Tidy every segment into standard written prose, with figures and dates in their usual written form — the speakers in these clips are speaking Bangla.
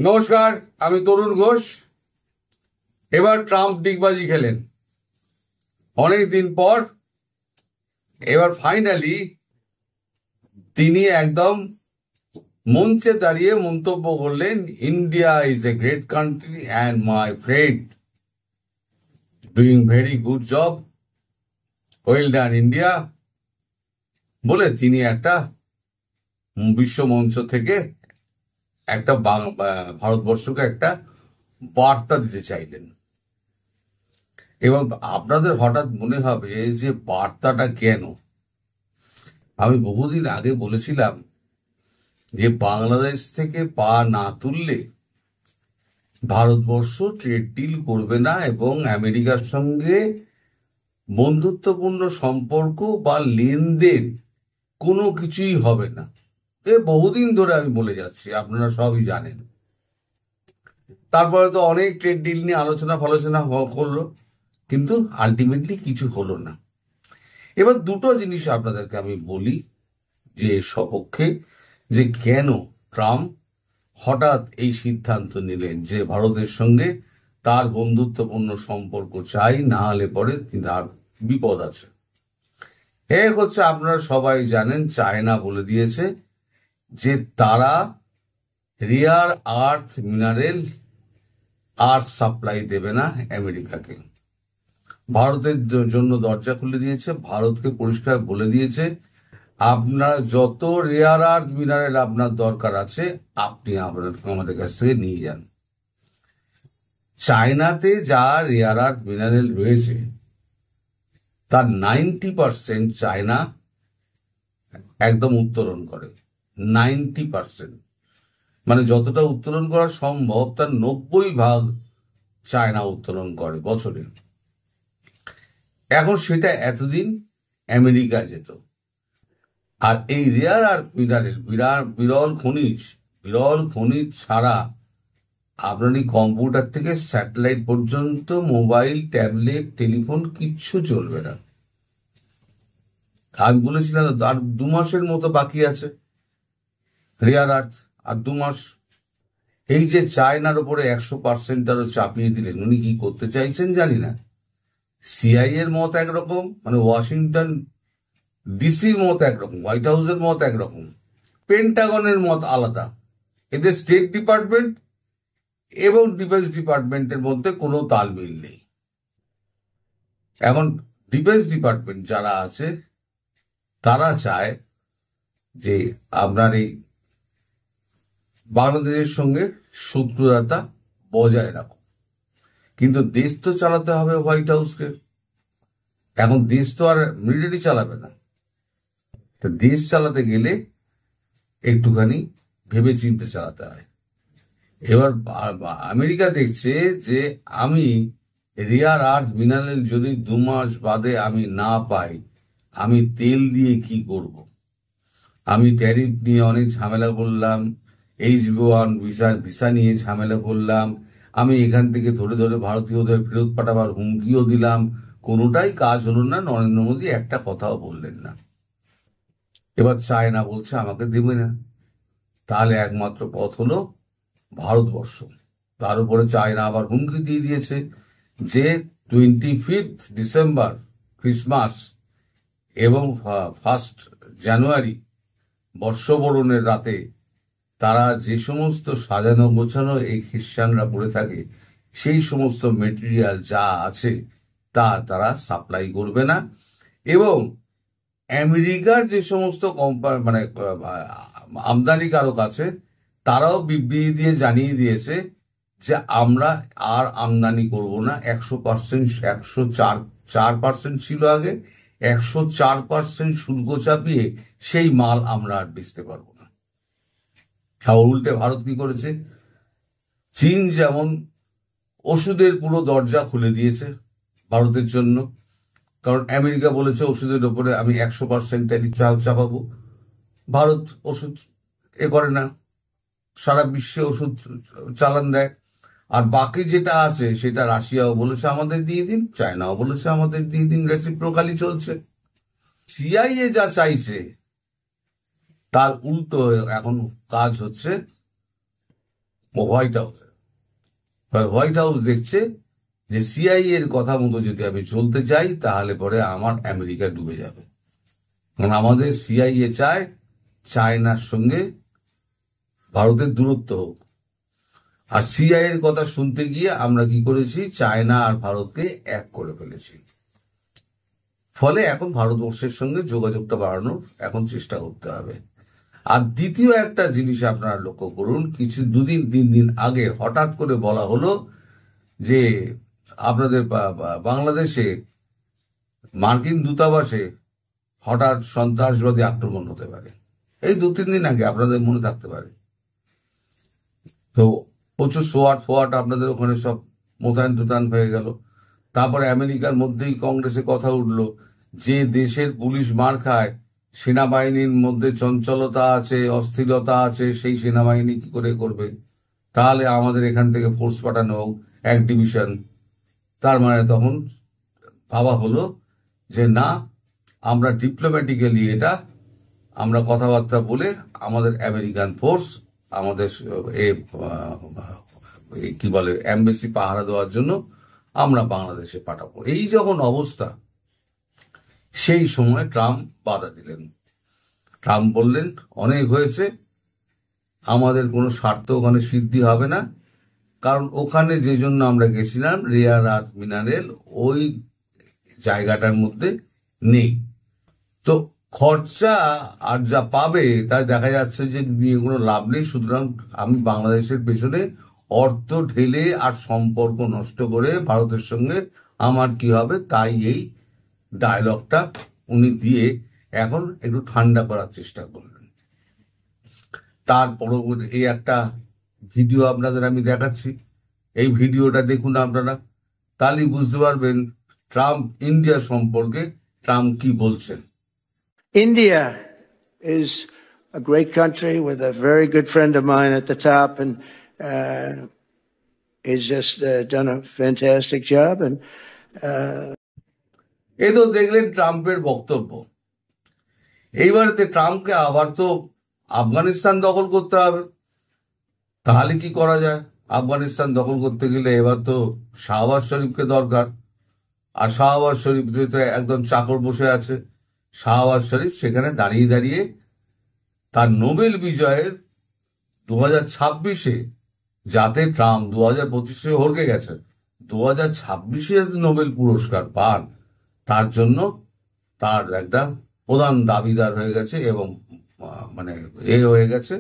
নমস্কার, আমি তরুণ ঘোষ। এবার ট্রাম্প ডিগবাজি খেলেন অনেক দিন পর। এবার ফাইনালি তিনি একদম মঞ্চে দাঁড়িয়ে মন্তব্য করলেন, India is a great country and my friend, doing very good job, well done India বলে তিনি একটা বিশ্ব মঞ্চ থেকে একটা ভারতবর্ষকে একটা বার্তা দিতে চাইলেন। এবং আপনাদের হঠাৎ মনে হবে যে বার্তাটা কেন? আমি বহুদিন আগে বলেছিলাম যে বাংলাদেশ থেকে পা না তুললে ভারতবর্ষ ট্রেড ডিল করবে না এবং আমেরিকার সঙ্গে বন্ধুত্বপূর্ণ সম্পর্ক বা লেনদেন কোনো কিছুই হবে না। বহুদিন ধরে আমি বলে যাচ্ছি, আপনারা সবই জানেন। তারপরে তো অনেক ট্রেড ডিল নিয়ে আলোচনা করলো, কিন্তু আলটিমেটলি কিছু হলো না। এবার দুটো জিনিস আপনাদেরকে আমি বলি যে সপক্ষে, যে কেন ট্রাম্প হঠাৎ এই সিদ্ধান্ত নিলেন যে ভারতের সঙ্গে তার বন্ধুত্বপূর্ণ সম্পর্ক চাই, না হলে পরে তার বিপদ আছে। এক হচ্ছে, আপনারা সবাই জানেন, চায়না বলে দিয়েছে যে তারা রেয়ার আর্থ মিনারেল আর্থ সাপ্লাই দেবে না আমেরিকাকে। ভারতের জন্য দরজা খুলে দিয়েছে, ভারতকে পরিষ্কার বলে দিয়েছে, আপনার যত রেয়ার আর্থ মিনারেল আপনার দরকার আছে আপনি আমাদের কাছ থেকে নিয়ে যান। চায়নাতে যা রেয়ার আর্থ মিনারেল রয়েছে তার 90% চায়না একদম উত্তোলন করে। 90%, মানে যতটা উত্তোলন করা সম্ভব তার 90% চায়না উত্তোলন করে বছরে। এখন সেটা এতদিন আমেরিকা যেত। আর এই রেয়ার আর্থ মিনারেল, বিরল খনিজ ছাড়া আপনার এই কম্পিউটার থেকে স্যাটেলাইট পর্যন্ত, মোবাইল, ট্যাবলেট, টেলিফোন কিচ্ছু চলবে না। আমি বলেছিলাম আর 2 মাসের মতো বাকি আছে রেয়ার আর্থ, আর 2 মাস। এই যে চায়নার উপরে 100% আরো চাপিয়ে দিলেন, উনি কি করতে চাইছেন জানি না। সিআইএ এর মত একরকম, মানে ওয়াশিংটন ডিসির মত একরকম, হোয়াইট হাউসের মত একরকম, পেন্টাগনের মত আলাদা। এদের স্টেট ডিপার্টমেন্ট এবং ডিফেন্স ডিপার্টমেন্টের মধ্যে কোনো তালমিল নেই। এখন ডিফেন্স ডিপার্টমেন্ট যারা আছে তারা চায় যে আপনার এই বাংলাদেশের সঙ্গে শত্রুতা বজায় রাখো, কিন্তু দেশ তো চালাতে হবে হোয়াইট হাউসকে। এখন দেশ তো আর মিলিটারি চালাবে না, তো দেশ চালাতে গেলে একটুখানি ভেবে চিন্তে চালাতে হয়। এবার আমেরিকা দেখছে যে আমি রেয়ার আর্থ মিনারেল যদি 2 মাস বাদে আমি না পাই, আমি তেল দিয়ে কি করব? আমি ট্যারিফ নিয়ে অনেক ঝামেলা করলাম, H-1 ভিসা নিয়ে ঝামেলা করলাম, আমি এখান থেকে ধরে ধরে ভারতীয়দের ফেরত পাঠাবার হুমকিও দিলাম, কোনোটাই কাজ হলো না। নরেন্দ্র মোদী একটা কথাও বললেন না। এবার চায়না বলছে আমাকে দেবে না, তাহলে একমাত্র পথ হলো ভারতবর্ষ। তার উপরে চায়না আবার হুমকি দিয়ে দিয়েছে যে 25 ডিসেম্বর ক্রিসমাস এবং 1 জানুয়ারি বর্ষবরণের রাতে তারা যে সমস্ত সাজানো গোছানো এই খ্রিস্টানরা পড়ে থাকে সেই সমস্ত মেটেরিয়াল যা আছে তা তারা সাপ্লাই করবে না। এবং আমেরিকার যে সমস্ত মানে আমদানিকারক আছে তারাও বিবৃতি দিয়ে জানিয়ে দিয়েছে যে আমরা আর আমদানি করব না। 100%, 104% ছিল আগে, 104% শুল্ক চাপিয়ে সেই মাল আমরা আর বেচতে পারবো না। উল্টে ভারত কি করেছে? চীন যেমন ওষুধের পুরো দরজা খুলে দিয়েছে ভারতের জন্য, কারণ আমেরিকা বলেছে ওষুধের উপরে আমি 100% ট্যারিফ চাপাবো। ভারত ওষুধ করে না, সারা বিশ্বে ওষুধ চালান দেয়। আর বাকি যেটা আছে সেটা রাশিয়াও বলেছে আমাদের দিয়ে দিন, চায়নাও বলেছে আমাদের দিয়ে দিন, রেসিপ্রোকালি চলছে। সিআইএ যা চাইছে তার উল্টো এখন কাজ হচ্ছে। হোয়াইট হাউসে। হোয়াইট হাউস দেখছে যে সিআইএ এর কথা মতো যদি আমি চলতে চাই তাহলে পরে আমার আমেরিকা ডুবে যাবে। কারণ আমাদের সিআইএ চায় চায়নার সঙ্গে ভারতের দূরত্ব হোক, আর সিআইএ এর কথা শুনতে গিয়ে আমরা কি করেছি, চায়না আর ভারতকে এক করে ফেলেছি। ফলে এখন ভারতবর্ষের সঙ্গে যোগাযোগটা বাড়ানোর এখন চেষ্টা করতে হবে। আর দ্বিতীয় একটা জিনিস আপনারা লক্ষ্য করুন, কিছু 2-3 দিন আগে হঠাৎ করে বলা হলো যে আপনাদের বাংলাদেশে মার্কিন দূতাবাসে হঠাৎ সন্ত্রাসবাদী আক্রমণ হতে পারে। এই 2-3 দিন আগে, আপনাদের মনে থাকতে পারে। তো প্রচুর সোয়াট আপনাদের ওখানে সব মোতায়েন হয়ে গেল। তারপরে আমেরিকার মধ্যেই কংগ্রেসে কথা উঠলো যে দেশের পুলিশ মার খায়, সেনাবাহিনীর মধ্যে চঞ্চলতা আছে, অস্থিরতা আছে, সেই সেনাবাহিনী কি করে করবে? তাহলে আমাদের এখান থেকে ফোর্স পাঠানো হোক, 1 ডিভিশন। তার মানে তখন ভাবা হলো যে না, আমরা ডিপ্লোম্যাটিক্যালি এটা আমরা কথাবার্তা বলে আমাদের আমেরিকান ফোর্স আমাদের কি বলে এমবেসি পাহারা দেওয়ার জন্য আমরা বাংলাদেশে পাঠাবো। এই যখন অবস্থা, সেই সময় ট্রাম্প বাধা দিলেন। ট্রাম্প বললেন অনেক হয়েছে, আমাদের কোনো স্বার্থ ওখানে সিদ্ধি হবে না, কারণ ওখানে যে জন্য আমরা গেছিলাম রেয়ার আর্থ মিনারেল ওই জায়গাটার মধ্যে নেই। তো খরচা আর যা পাবে তাই দেখা যাচ্ছে যে নিয়ে কোনো লাভ নেই। সুতরাং আমি বাংলাদেশের পেছনে অর্থ ঢেলে আর সম্পর্ক নষ্ট করে ভারতের সঙ্গে আমার কি হবে, তাই এই ডায়লগটা উনি দিয়ে এখন একটু ঠান্ডা করার চেষ্টা করলেন। তার পরবর্তী এই একটা ভিডিও আপনাদের আমি দেখাচ্ছি, এই ভিডিওটা দেখুন আপনারা, তাহলেই বুঝতে পারবেন ট্রাম্প ইন্ডিয়া সম্পর্কে ট্রাম্প কি বলছেন। India is a great country with a very good friend of mine at the top, and he's just done a fantastic job. And এই তো দেখলেন ট্রাম্পের বক্তব্য। এইবারেতে ট্রাম্পকে আবার তো আফগানিস্তান দখল করতে হবে। তাহলে কি করা যায়? আফগানিস্তান দখল করতে গেলে এবার তো শাহবাজ শরীফকে দরকার, আর শাহবাজ শরীফ তো একদম চাকর বসে আছে। শাহবাজ শরীফ সেখানে দাঁড়িয়ে দাঁড়িয়ে তার নোবেল বিজয়ের 2026-এ, যাতে ট্রাম্প 2025-এ হড়কে গেছে, 2026-এ নোবেল পুরস্কার পান, তার জন্য তার একটা প্রধান দাবিদার হয়ে গেছে এবং মানে হয়ে গেছে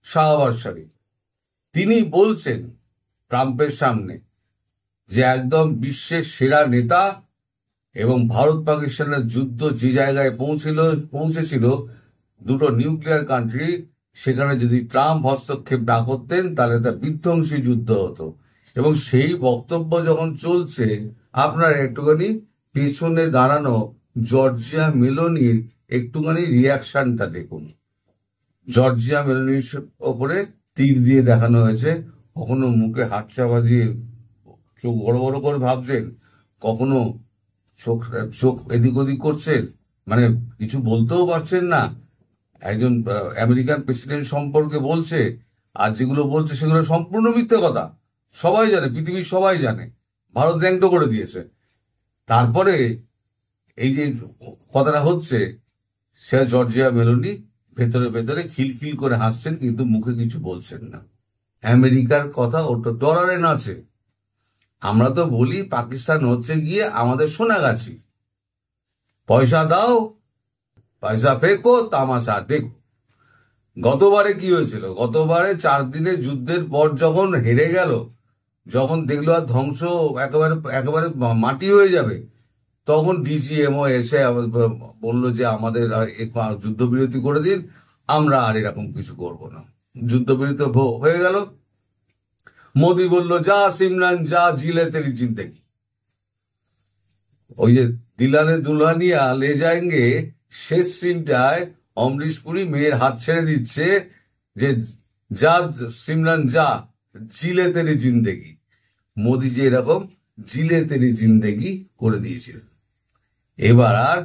শাহবাজ শরীফ। তিনি বলছেন ট্রাম্পের সামনে যে একদম বিশ্বের সেরা নেতা, এবং ভারত পাকিস্তানের যুদ্ধ যে জায়গায় পৌঁছেছিল দুটো নিউক্লিয়ার কান্ট্রি, সেখানে যদি ট্রাম্প হস্তক্ষেপ না করতেন তাহলে তা বিধ্বংসী যুদ্ধ হতো। এবং সেই বক্তব্য যখন চলছে, আপনার একটুখানি পেছনে দাঁড়ানো জর্জিয়া মেলোনির একটুখানি রিয়াকশনটা দেখুন। জর্জিয়া মেলোনির ওপরে তীর দিয়ে দেখানো হয়েছে, কখনো মুখে হাত চাপা দিয়ে চোখ বড় বড় করে ভাবছেন, কখনো চোখ এদিক ওদিক করছেন, মানে কিছু বলতেও পারছেন না। একজন আমেরিকান প্রেসিডেন্ট সম্পর্কে বলছে, আর যেগুলো বলছে সেগুলো সম্পূর্ণ মিথ্যে কথা। সবাই জানে, পৃথিবীর সবাই জানে, ভারত র্যাঙ্ক করে দিয়েছে। তারপরে এই যে কথাটা হচ্ছে, সে জর্জিয়া মেলোনি ভেতরে ভেতরে খিলখিল করে হাসছেন, কিন্তু মুখে কিছু বলছেন না। আমেরিকার কথা ওটা ডলারে আছে। আমরা তো বলি পাকিস্তান হচ্ছে গিয়ে আমাদের সোনাগাছি, পয়সা দাও, পয়সা ফেকো, তামাশা দেখো। গতবারে কি হয়েছিল? গতবারে 4 দিনের যুদ্ধের পর যখন হেরে গেল, যখন দেখলো আর ধ্বংস একেবারে মাটি হয়ে যাবে, তখন ডিজিএমও এসে বললো যে আমাদের যুদ্ধবিরতি করে দিন, আমরা আর এরকম কিছু করব না। যুদ্ধবিরতি হয়ে গেল। মোদি বলল যা সিমরান যা, জিলে তেরি জিন্দেগি। ওই যে দিলানে দুলহানিয়া লে যায়েঙ্গে, শেষ সিনটায় অমরিশ পুরী মেয়ের হাত ছেড়ে দিচ্ছে যে যা সিমরান যা, জিলে তেরি জিন্দেগি। মোদি যে এরকম জিলে তেরি জিন্দেগি করে দিয়েছিলেন। এবার আর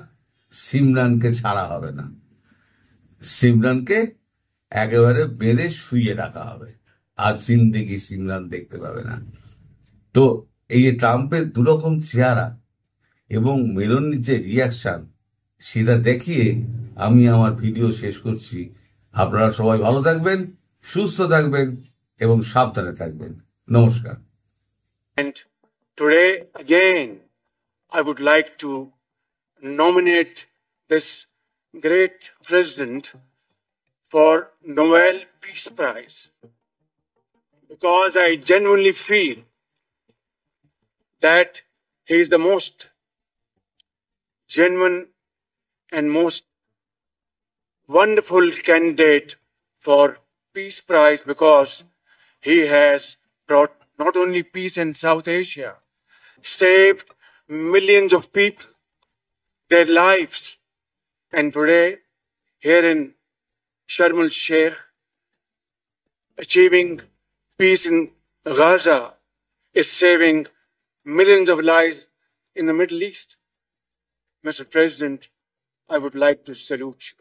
সিমরানকে ছাড়া হবে না, সিমরানকে একেবারে বেঁধে শুইয়ে রাখা হবে। আর জিন্দেগি সিমরান দেখতে পাবে না। তো এই যে ট্রাম্পের দুরকম চেহারা এবং মেলোনির যে রিয়াকশন, সেটা দেখিয়ে আমি আমার ভিডিও শেষ করছি। আপনারা সবাই ভালো থাকবেন, সুস্থ থাকবেন এবং সাবধানে থাকবেন। নমস্কার। And today again, I would like to nominate this great president for Nobel Peace Prize because I genuinely feel that he is the most genuine and most wonderful candidate for Peace Prize because he has brought not only peace in South Asia, saved millions of people, their lives, and today here in Sharm el-Sheikh, achieving peace in Gaza is saving millions of lives in the Middle East. Mr. President, I would like to salute you.